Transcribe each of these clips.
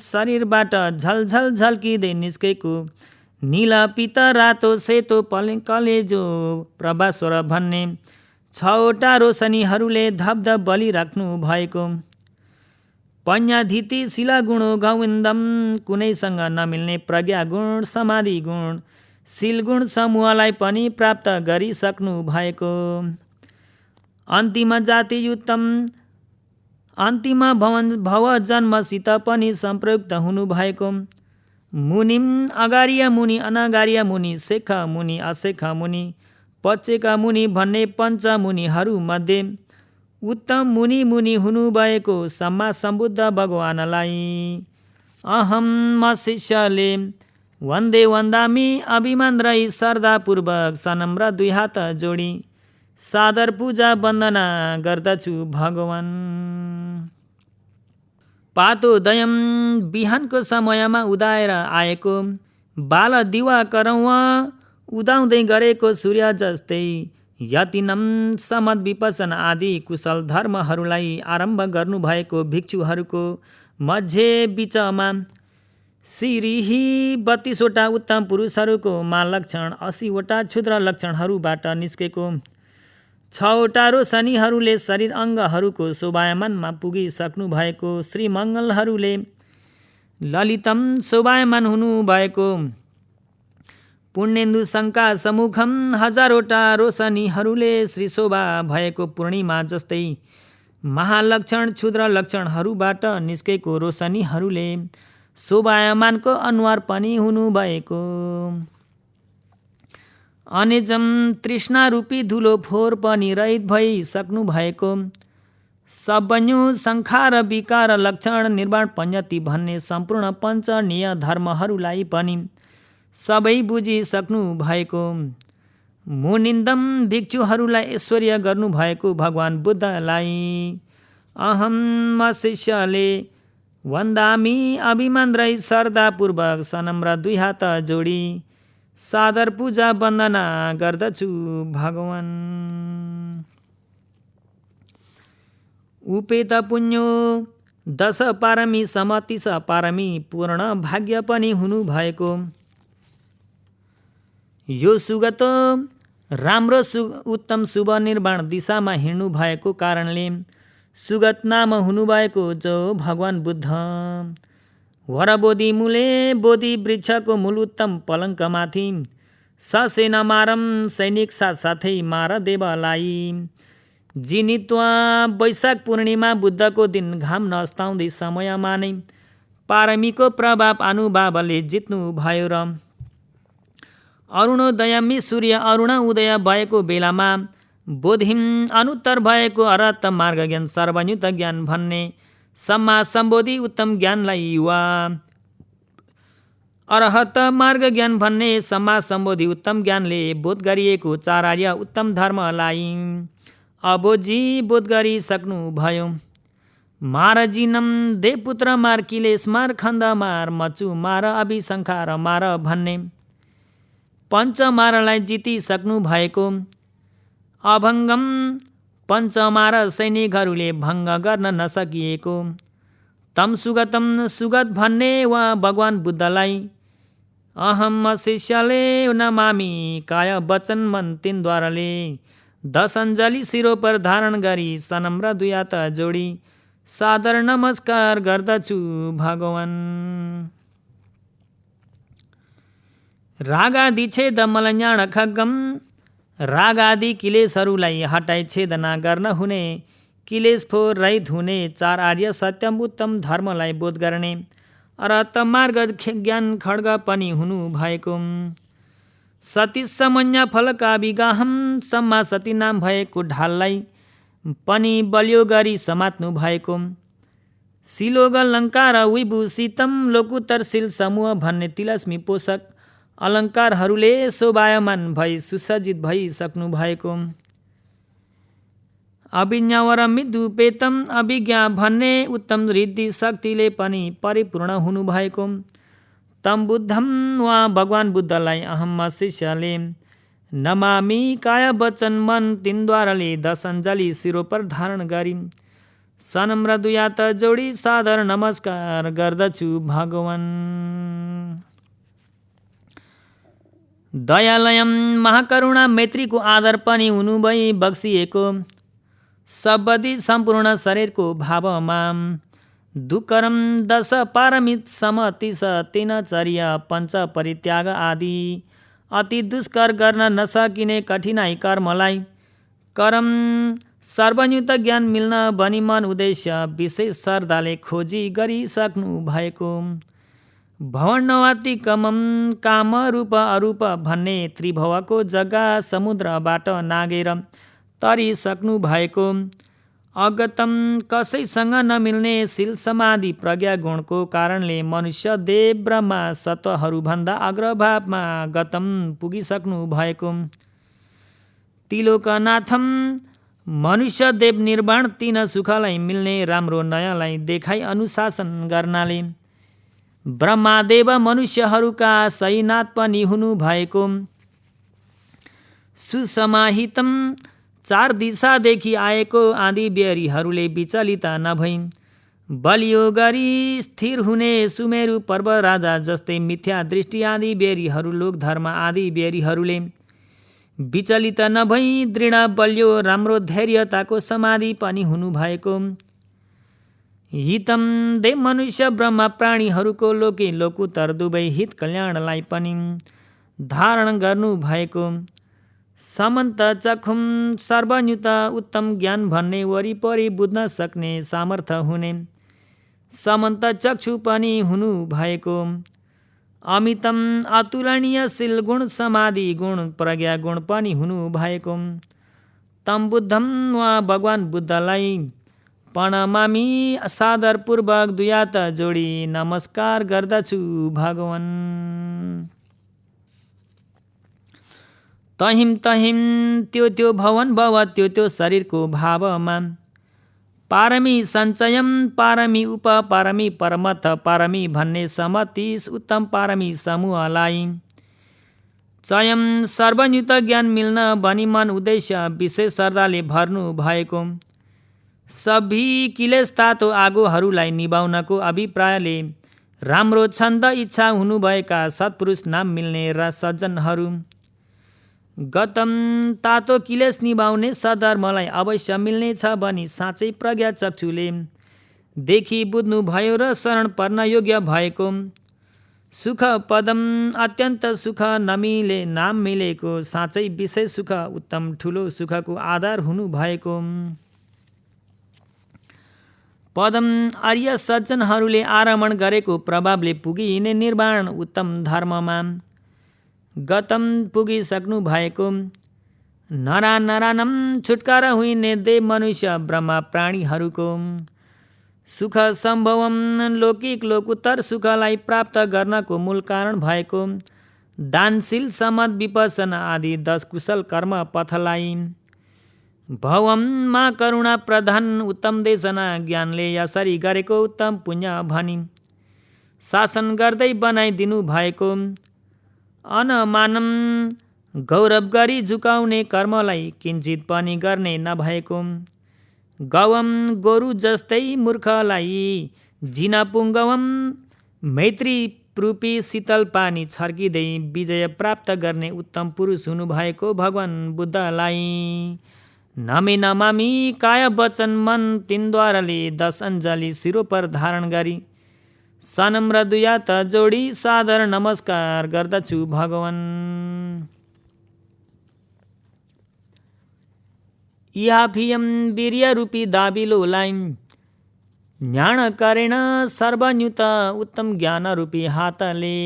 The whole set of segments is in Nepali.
शरीरबाट झलझल झल्किँदै निस्केको नीला पिता रातो सेतो कलेजो प्रभास्वर भन्ने 6वटा रोशनीहरूले धपधप बलिराख्नु भएको पञ्याधिति शिलागुणो गौविन्दम कुनैसँग नमिल्ने प्रज्ञा गुण समाधि गुण शीलगुण समूहलाई पनि प्राप्त गरिसक्नु भएको अन्तिम जातियुत्तम अन्तिम भव जन्मसित पनि सम्प्रयुक्त हुनुभएको मुनिम अगार्य मुनि अनगार्य मुनि शेख मुनि अशेख मुनि पचेका मुनि भन्ने पञ्चमुनिहरूमध्ये उत्तम मुनि हुनुभएको सम्मा सम्बुद्ध भगवानलाई अहम म शिष्यले वन्दे वन्दामी अभिमान रही श्रद्धापूर्वक सनम्र 2 हात जोडी सादर पूजा वन्दना गर्दछु भगवान। पातोदयम बिहानको समयमा उदाएर आएको बाल दिवाकरौँ उदाउँदै गरेको सूर्य जस्तै यतिनम समत विपसन आदि कुशल धर्महरूलाई आरम्भ गर्नुभएको भिक्षुहरूको मध्य बिचमा सिरिही 32वटा उत्तम पुरुषहरूको लक्षण 80वटा क्षुद्र लक्षणहरूबाट निस्केको 6वटा रोशनीहरूले शरीर अङ्गहरूको शोभायमानमा पुगिसक्नु भएको श्रीमङ्गलहरूले ललितम शोभायमान हुनुभएको पुण्येन्दु शङ्का समुखम 1000वटा रोशनीहरूले श्री शोभा भएको पूर्णिमा जस्तै महालक्षण क्षुद्र लक्षणहरूबाट निस्केको रोशनीहरूले शोभायमानको अनुहार पनि हुनुभएको अनेजम तृष्णारूपी धुलो फोहोर पनि रहित भइसक्नु भएको सबन्यु संखार विकार लक्षण निर्वाण पञ्चति भन्ने सम्पूर्ण पञ्चनीय धर्महरूलाई पनि सबै बुझिसक्नु भएको मुनिन्दम भिक्षुहरूलाई ऐश्वर्य गर्नुभएको भगवान बुद्धलाई अहम म शिष्यले वन्दामी अभिमान रही श्रद्धापूर्वक सनम्र 2 हात जोडी सादर पूजा वन्दना गर्दछु भगवान। उपेत पुण्यो 10 पारमी सम 30 पारमी पूर्ण भाग्य पनि हुनुभएको यो सुगत राम्रो उत्तम शुभ निर्वाण दिशामा हिँड्नु भएको कारणले सुगत नाम हुनुभएको जो भगवान बुद्ध वरबोधि मूले बोधि वृक्षको मूल उत्तम पलङ्कमाथि ससेना मारम सैनिक साथसाथै मार देवलाई जिनित्वा वैशाख पूर्णिमा बुद्धको दिन घाम नस्ताउँदै समयमा नै पारमीको प्रभाव अनुभावले जित्नु भयो र अरुणोदयमी सूर्य अरुण उदय भएको बेलामा बोधिम अनुत्तर भएको अरहत मार्ग ज्ञान सर्वयुक्त ज्ञान भन्ने सम्मा सम्बोधि उत्तम ज्ञानलाई युवा अरहत मार्ग ज्ञान भन्ने सम्मा सम्बोधि उत्तम ज्ञानले बोध गरिएको 4 आर्य उत्तम धर्मलाई अबोजी बोध गरिसक्नु भयो। मार जिनम देवपुत्र मार किलेश मार खण्ड मार मचु मार अभिसंखार मार भन्ने पञ्चमारलाई जितिसक्नु भएको अभङ्गम पञ्चमार सैनिकहरूले भङ्ग गर्न नसकिएको तम सुगतम सुगत भन्ने वा भगवान बुद्धलाई अहम शिष्यले नमामि काय वचन मन तिनद्वाराले 10 अञ्जली शिरो पर धारण गरी सनम्र 2 हात जोडी सादर नमस्कार गर्दछु भगवान। रागादि छेद मलन्याण खड्गम रागादि किलेशहरूलाई हटाई छेदना गर्न हुने किलेश फोहोर रहित हुने 4 आर्य सत्यम उत्तम धर्मलाई बोध गर्ने अरहत मार्ग ज्ञान खड्ग पनि हुनु भएको सती समन्य फलका विगाहम सम्मा सती नाम भएको ढाललाई पनि बलियो गरी समात्नु भएको शिलोग अलङ्कार विभूषितम लोकुत्तर शील समूह भन्ने तिलस्मी पोषक अलङ्कारहरूले शोभायमान भई सुसज्जित भइसक्नु भएको अभिज्ञावर मिदुपेतम अभिज्ञा भन्ने उत्तम रिद्धि शक्तिले पनि परिपूर्ण हुनुभएको तम बुद्धम वा भगवान बुद्धलाई अहम शिष्यले नमामि काय वचन मन तिनद्वाराले 10 अञ्जली शिरो पर धारण गरी सनम्र दुई हात जोडी सादर नमस्कार गर्दछु भगवान। दयालयम महाकरुणा मैत्रीको आदर पनि हुनु भई बक्सिएको, सबदी सम्पूर्ण शरीरको भावमा दुकरम दश पारमित समतिस तिनचर्य पञ्च परित्याग आदि अति दुष्कर गर्न नसकिने कठिनाई कर्मलाई करम सर्वयुक्त ज्ञान मिल्न भनी मन उद्देश्य विशेष श्रद्धाले खोजी गरिसक्नु भएको। भवन्नवातिकमम काम रूप अरूप भन्ने त्रिभुवको जग्गा समुद्रबाट नागेर तरिसक्नु भएको। अगतम कसैसँग नमिल्ने शील समाधि प्रज्ञा गुणको कारणले मनुष्य देव ब्रह्मा सत्वहरूभन्दा अग्रभावमा गतम पुगिसक्नु भएको। तिलोकनाथम मनुष्य देव निर्वाण तीन सुखलाई मिल्ने राम्रो नयाँलाई देखाई अनुशासन गर्नाले ब्रह्मादेव मनुष्यहरूका सहीनाथ पनि हुनु भएको। सुसमाहितम चार दिशादेखि आएको आदि बेरीहरूले विचलित नभई बलियो गरी स्थिर हुने सुमेरु पर्व राजा जस्तै मिथ्या दृष्टि आदि बेरीहरू लोकधर्म आदि बेरीहरूले विचलित नभई दृढ बलियो राम्रो धैर्यताको समाधि पनि हुनु भएको। हितम देव मनुष्य ब्रह्म प्राणीहरूको लोके लोकुत्तर दुवै हित कल्याणलाई पनि धारण गर्नु भएको। समन्त चखुम सर्वयुत उत्तम ज्ञान भन्ने वरिपरि बुझ्न सक्ने सामर्थ्य हुने समन्त चक्षु पनि हुनु भएको। अमितम अतुलनीय शील गुण समाधि गुण प्रज्ञा गुण पनि हुनु भएको। तम बुद्धम वा भगवान बुद्धलाई प्रणमामि सादरपूर्वक दुई हात जोडी नमस्कार गर्दछु भगवान। तहिम तहिम त्यो भवन भव त्यो शरीरको भावमा पारमी सञ्चयम पारमी उप पारमी परमथ पारमी भन्ने समतीस उत्तम पारमी समूहलाई चयम सर्वयुक्त ज्ञान मिल्न भनी मन उद्देश्य विशेष श्रद्धाले भर्नु भएको। सबै किलेश तातो आगोहरूलाई निभाउनको अभिप्रायले राम्रो छन्द इच्छा हुनुभएका सत्पुरुष नाम मिल्ने र सज्जनहरू गतम तातो किलेश निभाउने सधर्मलाई अवश्य मिल्नेछ भनी साँच्चै प्रज्ञा चक्षुले देखि बुझ्नु भयो र शरण पर्न योग्य भएको। सुख पदम अत्यन्त सुख नमिले नाम मिलेको साँच्चै विशेष सुख उत्तम ठुलो सुखको आधार हुनु भएको। पदम आर्य सज्जनहरूले आरमण गरेको प्रभावले पुगिने निर्वाण उत्तम धर्ममा गतम पुगिसक्नु भएको। नरानम छुटकारा हुने देव मनुष्य ब्रह्मा प्राणीहरूको सुख सम्भवम लौकिक लोकुत्तर सुखलाई प्राप्त गर्नको मूल कारण भएको दानशील समत विपसना आदि 10 कुशल कर्म पथलाई भवममा करुणा प्रधान उत्तम देशना ज्ञानले यसरी गरेको उत्तम पुण्य भनी शासन गर्दै बनाइदिनु भएको। अनमानम गौरव गरी झुकाउने कर्मलाई किञ्चित पनि गर्ने नभएको। गवम गोरु जस्तै मूर्खलाई जिनपुङ्गवम मैत्री रूपी शीतल पानी छर्किँदै विजय प्राप्त गर्ने उत्तम पुरुष हुनुभएको भगवान बुद्धलाई नमे नमामी काय वचन मन तिनद्वाराले 10 अञ्जली शिरोपर धारण गरी सनम्र दुई हात जोडी सादर नमस्कार गर्दछु भगवान। इहाफियम वीर्य रूपी दाबिलोलाई न्याण करेण सर्वयुत उत्तम ज्ञान रूपी हातले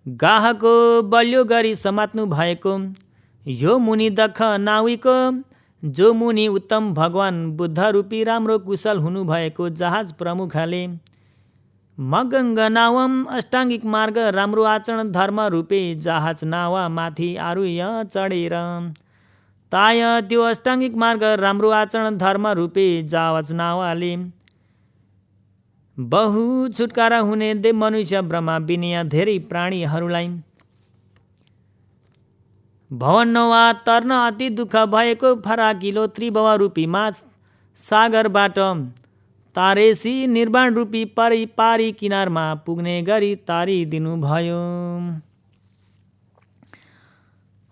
गाहको बलियो गरी समात्नु भएको। यो मुनि दक्ष नाविको जो मुनि उत्तम भगवान बुद्ध रूपी राम्रो कुशल हुनुभएको जहाज प्रमुखले मगङ्ग नावम अष्टाङ्गिक मार्ग राम्रो आचरण धर्म रूपे जहाज नावा माथि आरुह्य चढेर ताय त्यो अष्टाङ्गिक मार्ग राम्रो आचरण धर्म रूपे जहाज नावाले बहु छुटकारा हुने देव मनुष्य ब्रह्मा विनय धेरै प्राणीहरूलाई भवन वा तर्न अति दुःख भएको फराकिलो त्रिभुव रूपी माछ सागरबाट तारेसी निर्वाण रूपी पारी किनारमा पुग्ने गरी तारिदिनुभयो।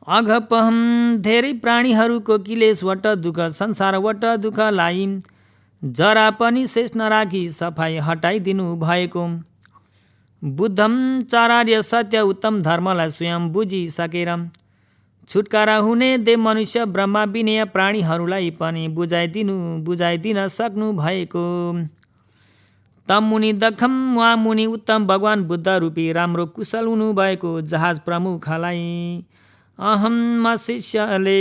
अघपहम धेरै प्राणीहरूको क्लेशवट दुःख संसारवट दुःखलाई जरा पनि शेष नराखी सफाई हटाइदिनु भएको। बुद्धम चारार्य सत्य उत्तम धर्मलाई स्वयं बुझिसकेर छुटकारा हुने देव मनुष्य ब्रह्मा विनय प्राणीहरूलाई पनि बुझाइदिन सक्नु भएको। तम मुनि दखम वा मुनि उत्तम भगवान बुद्ध रूपी राम्रो कुशल हुनुभएको जहाज प्रमुखलाई अहम म शिष्यले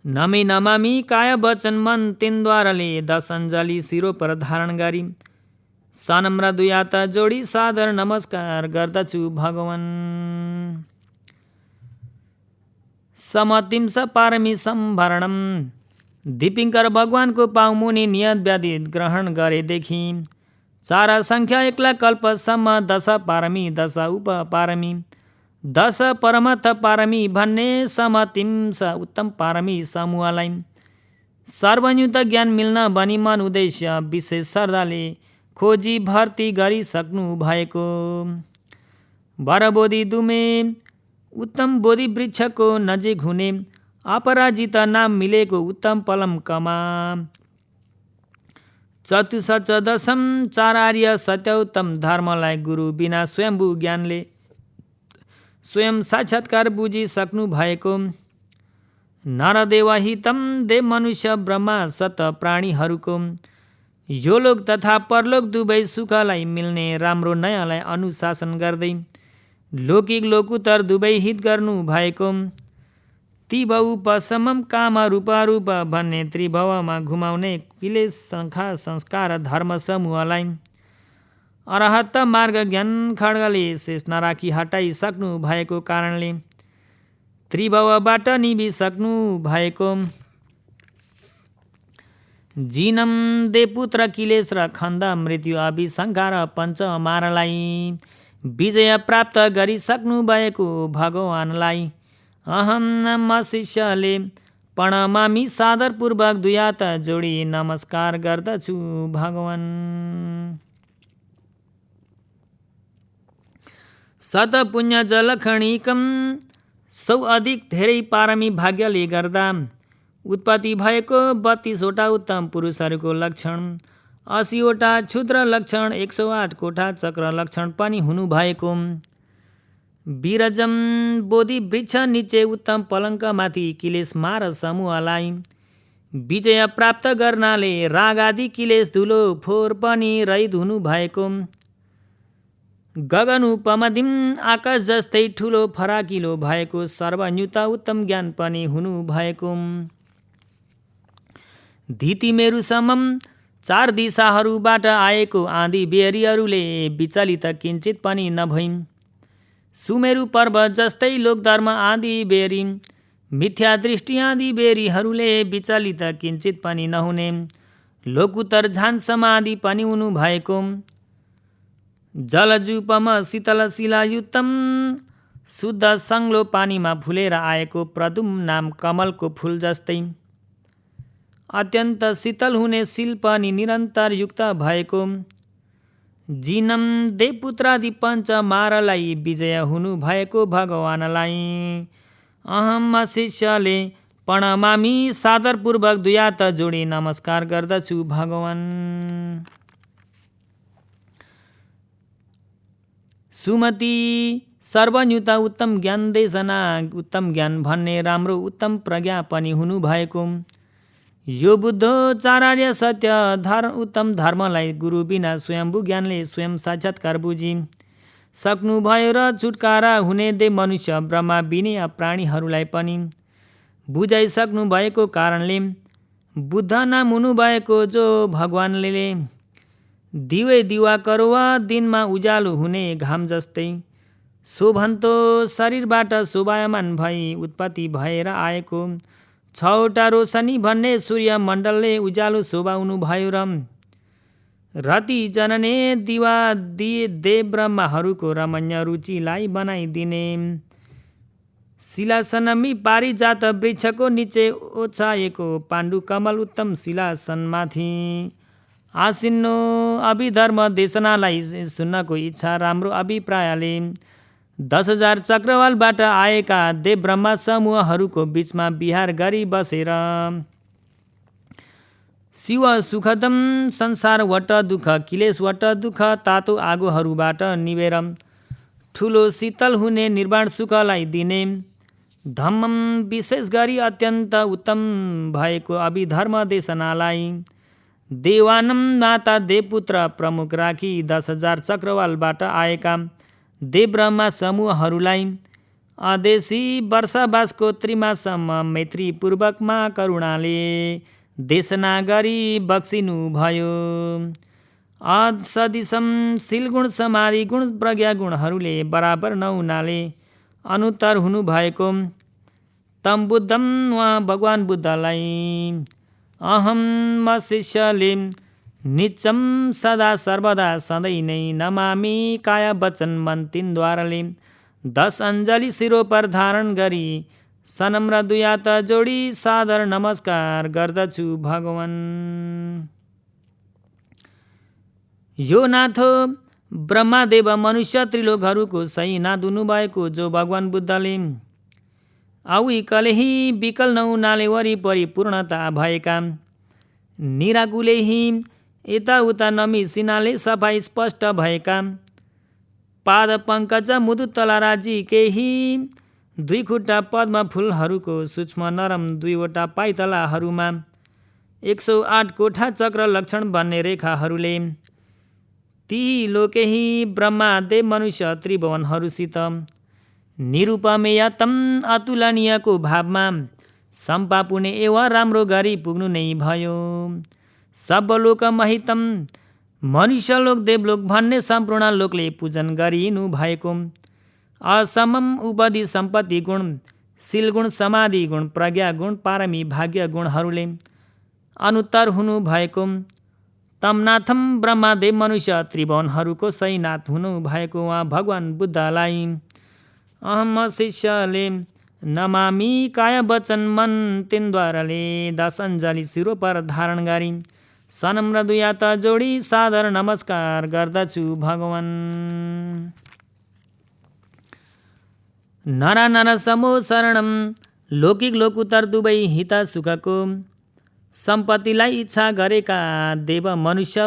नमामि काय वचन मन तिनद्वाराले 10 अञ्जली शिरो पर धारण गरी सनम्र दुई हात जोडी सादर नमस्कार गर्दछु भगवान। समतिम स पारमी सम्भरणम दिपिङ्कर भगवानको पाउमुनि नियत व्याधित ग्रहण गरेदेखि 4 सङ्ख्या 1 लाख कल्पसम्म 10 पारमी 10 उपपारमी 10 परमथ पारमी भन्ने समतिम स उत्तम पारमी समूहलाई सर्वयुक्त ज्ञान मिल्न भनी मन उद्देश्य विशेष श्रद्धाले खोजी भर्ती गरिसक्नु भएको। वरबोधि दुमे उत्तम बोधि वृक्षको नजिक हुने अपराजित नाम मिलेको उत्तम पलमकमा चतुसचदशम 4 आर्य सत्य उत्तम धर्मलाई गुरु बिना स्वयम्भू ज्ञानले स्वयं साक्षात्कार बुझिसक्नु भएको। नरदेवहितम देव मनुष्य ब्रह्मा सत प्राणीहरूको यो लोक तथा परलोक दुवै सुखलाई मिल्ने राम्रो नयाँलाई अनुशासन गर्दै लौकिक लोकुत्तर दुवै हित गर्नु भएको। त्रिभुवोपशमम काम रूप भन्ने त्रिभुवमा घुमाउने क्लेश शङ्खा संस्कार धर्म समूहलाई अरहत मार्ग ज्ञान खड्गले शेष नराखी हटाइसक्नु भएको कारणले त्रिभुवबाट निभिसक्नु भएको। जिनम देवपुत्र क्लेश र खण्ड मृत्यु अभिशङ्का र पञ्चमारलाई विजय प्राप्त गरिसक्नु भएको भगवानलाई अहम म शिष्यले प्रणमामि सादरपूर्वक दुई हात जोडी नमस्कार गर्दछु भगवान। सत पुण्य जलखणिकम 100 अधिक धेरै पारमी भाग्यले गर्दा उत्पत्ति भएको 32 वटा उत्तम पुरुषहरूको लक्षण 80 वटा क्षुद्र लक्षण 108 कोठा चक्र लक्षण पनि हुनुभएको। विरजम बोधि वृक्ष निचे उत्तम पलङ्कमाथि क्लेश मार समूहलाई विजय प्राप्त गर्नाले राग आदि क्लेश धुलो फोहोर पनि रहित हुनु भएको। गगन उपमदिम आकाश जस्तै ठुलो फराकिलो भएको सर्वन्युत उत्तम ज्ञान पनि हुनु भएको। धितिमेरु समम 4 दिशाहरूबाट आएको आँधी बेहरीहरूले विचलित किञ्चित पनि नभइन्। सुमेरु पर्वत जस्तै लोकधर्म आँधी बेहरी मिथ्या दृष्टि आँधी बेहरीहरूले विचलित किञ्चित पनि नहुने लोकुत्तर झान समाधि पनि हुनु भएको। जलजुपम शीतल शिलायुतम शुद्ध सङ्लो पानीमा फुलेर आएको प्रदुम नाम कमलको फुल जस्तै अत्यन्त शीतल हुने शिल पनि निरन्तर युक्त भएको। जिनम देवपुत्रादि पञ्चमारलाई विजय हुनु भएको भगवानलाई अहम शिष्यले प्रणमामि सादरपूर्वक दुई हात जोडी नमस्कार गर्दछु भगवान। सुमति सर्वन्युत उत्तम ज्ञान देशना उत्तम ज्ञान भन्ने राम्रो उत्तम प्रज्ञा पनि हुनु भएको। यो बुद्धोचार्य सत्य उत्तम धर्मलाई गुरु बिना स्वयम्भू ज्ञानले स्वयं साक्षात्कार बुझी सक्नुभयो र छुटकारा हुने देव मनुष्य ब्रह्मा विनय प्राणीहरूलाई पनि बुझाइसक्नु भएको कारणले बुद्ध नाम हुनुभएको। जो भगवानले दिवै दिवा करुवा दिनमा उज्यालो हुने घाम जस्तै शोभन्तो शरीरबाट शोभायमान भई उत्पत्ति भएर आएको 6वटा रोशनी भन्ने सूर्य मण्डलले उज्यालो शोभाउनु भयो र रति जनने दिवा देव ब्रह्माहरूको रमणीय रुचिलाई बनाइदिने शिलासनमी पारिजात वृक्षको निचे ओछाएको पाण्डु कमल उत्तम शिलासनमाथि आसिन्नो अभिधर्म देशनालाई सुन्नको इच्छा राम्रो अभिप्रायले 10,000 चक्रवालबाट आएका देव ब्रह्मा समूहहरूको बीचमा विहार गरी बसेर शिव सुखदम संसार वट दुःख क्लेश वट दुःख तातो आगोहरूबाट निवेर ठुलो शीतल हुने निर्वाण सुखलाई दिने धम्मम विशेष गरी अत्यन्त उत्तम भएको अभिधर्म देशनालाई देवानम माता देवपुत्र प्रमुख राखी 10,000 चक्रवालबाट आएका देव ब्रह्मा समूहहरूलाई अदेशी वर्षावासको त्रिमासम्म मैत्रीपूर्वकमा करुणाले देशना गरी बक्सिनु भयो। सदिशम शीलगुण समाधि गुण प्रज्ञा गुणहरूले बराबर नहुनाले अनुत्तर हुनुभएको तम बुद्धम उहाँ भगवान बुद्धलाई अहम म शिष्यले नित्यम सदा सर्वदा सधैँ नै नमामि काया वचन मन तिनद्वाराले 10 अञ्जली शिरो पर धारण गरी सनम्र दुई हात जोडी सादर नमस्कार गर्दछु भगवान। यो नाथो ब्रह्मादेव मनुष्य त्रिलोकहरूको सही नाथ हुनुभएको जो भगवान बुद्धले औी कलेही विकल नहुनाले वरिपरि पूर्णता भएका निराकुलेही यताउता नमिसिनाले सफाई स्पष्ट भएका पाद पङ्कज मुदुतला राजी केही 2 खुट्टा पद्म फुलहरूको सूक्ष्म नरम 2वटा पाइतलाहरूमा 108 कोठा चक्र लक्षण भन्ने रेखाहरूले ती लोकेही ब्रह्मा देव मनुष्य त्रिभुवनहरूसित निरूपमेय तम अतुलनीयको भावमा सम्पापुने एवं राम्रो गरी पुग्नु नै भयो। सबलोक महितम मनुष्यलोक देवलोक भन्ने सम्पूर्ण लोकले पूजन गरिनु भएको असमम उपदि सम्पत्ति गुण शील गुण समाधि गुण प्रज्ञा गुण पारमी भाग्य गुणहरूले अनुत्तर हुनु भएको तमनाथम ब्रह्मादेव मनुष्य त्रिभुवनहरूको सही नाथ हुनु भएको उहाँ भगवान बुद्धलाई अहम शिष्यले नमामि काया वचन मन तिनद्वाराले 10 अञ्जली शिरो पर धारण गरी सनम्र दुई हात जोडी सादर नमस्कार गर्दछु भगवान। नरा नर समो शरणम लौकिक लोकुतर दुवै हित सुखको सम्पत्तिलाई इच्छा गरेका देव मनुष्य